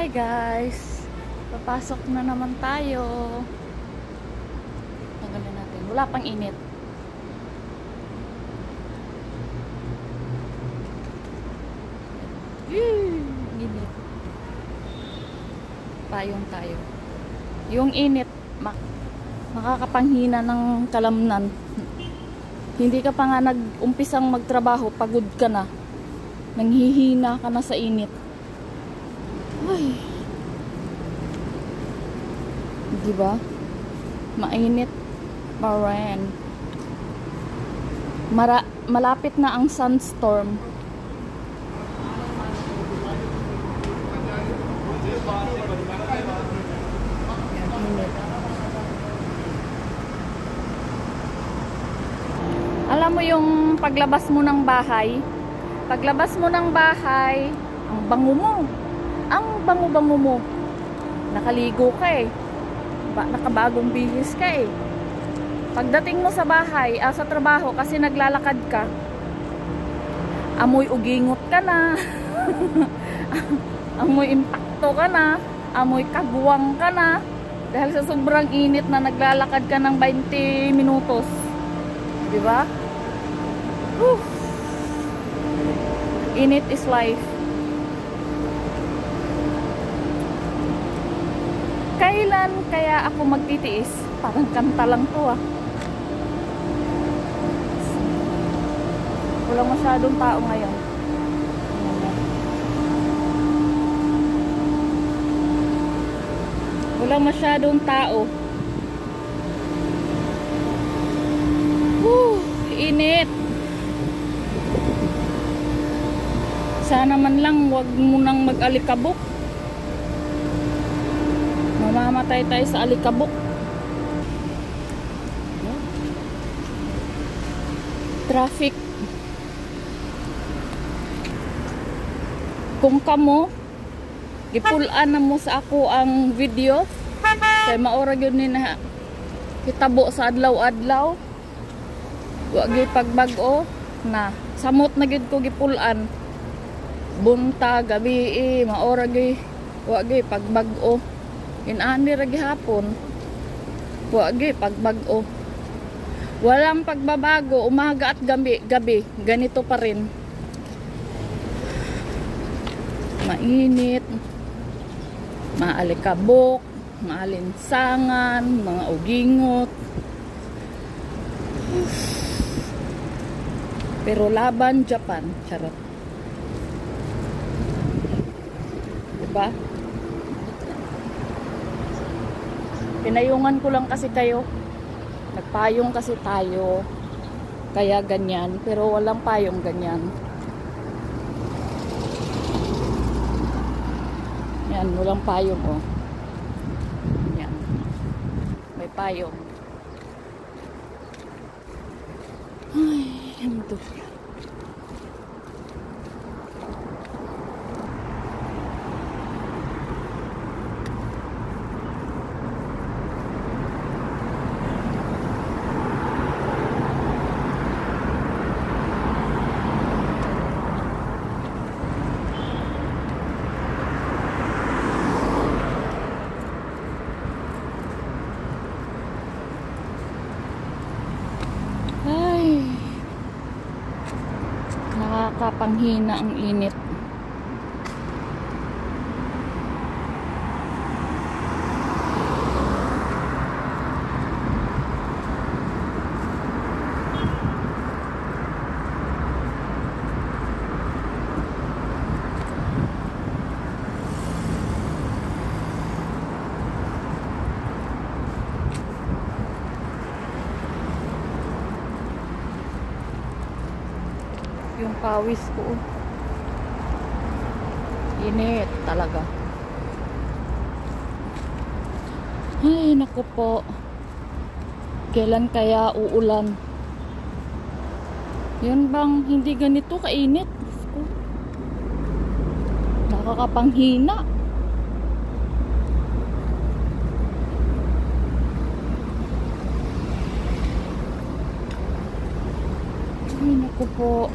Hi guys, papasok na naman tayo. Tanggalin natin, wala pang init. Init. Payong tayo. Yung init makakapanghina ng kalamnan. Hindi ka pa nga nag-umpisang magtrabaho, pagod ka na. Nanghihina ka na sa init. Ay. Diba? Mainit pa rin. Malapit na ang sunstorm. Init. Alam mo yung paglabas mo ng bahay? Paglabas mo ng bahay, ang bango mo. Ang bango-bango mo. Nakaligo ka eh. Nakabagong bihis ka eh. Pagdating mo sa bahay, sa trabaho kasi naglalakad ka, amoy ugingot ka na. Amoy impacto ka na. Amoy kagwang ka na. Dahil sa sobrang init na naglalakad ka ng 20 minutos. Diba? Init is life. Kailan kaya ako magtitiis? Parang kanta lang to ah. Walang masyadong tao ngayon. Walang masyadong tao. Init. Sana man lang wag mo nang mag-alikabok. Mamamatay tayo sa alikabok. Traffic. Kung kamo gipulaan na mo sa ako ang video kay maora gyud ni na hitabo sa adlaw-adlaw. Wa gyud pagbag-o na samot na gyud ko gipulaan. Bunta gabi maora gyud wa gyud pagbag-o. Inani ra gihapon. Wa gyud pagbag-o. Walang pagbabago umaga at gabi ganito pa rin. Mainit, maalikabok, maalinsangan, mga ugingot. Pero laban Japan, charot. Diba? Pinayungan ko lang kasi kayo. Nagpayong kasi tayo. Kaya ganyan, pero walang payong ganyan. Yan, walang payong oh. Yan. May payong. Ay, ito. Nakakapanghina ang init. Yung pawis ko. Init talaga. Ay, naku po. Kailan kaya uulan? Yun bang hindi ganito kainit? Nakakapanghina. Ay, naku po.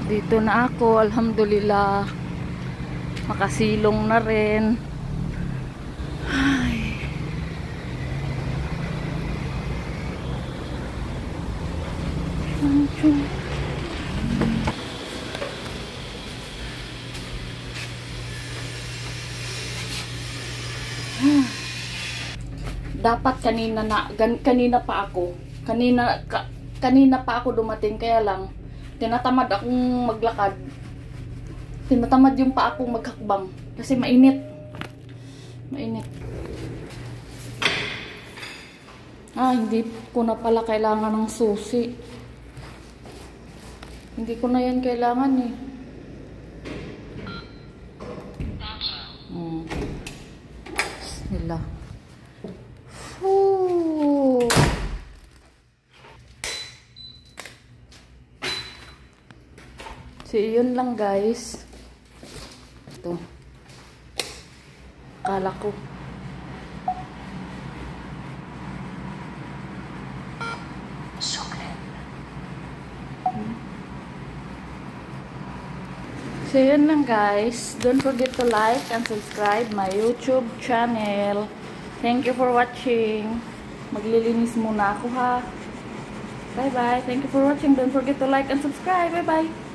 Dito na ako, alhamdulillah. Makasilong na rin. Ay. Dapat kanina pa ako. Kanina pa ako dumating, kaya lang tinatamad akong maglakad. Tinatamad yung pa akong maghakbang kasi mainit. Mainit. Hindi ko na pala kailangan ng susi. Hindi ko na yan kailangan eh. Bismillah. So, yun lang guys. Ito. Akala ko. So, yun lang guys. Don't forget to like and subscribe my YouTube channel. Thank you for watching. Maglilinis muna ako ha. Bye bye. Thank you for watching. Don't forget to like and subscribe. Bye bye.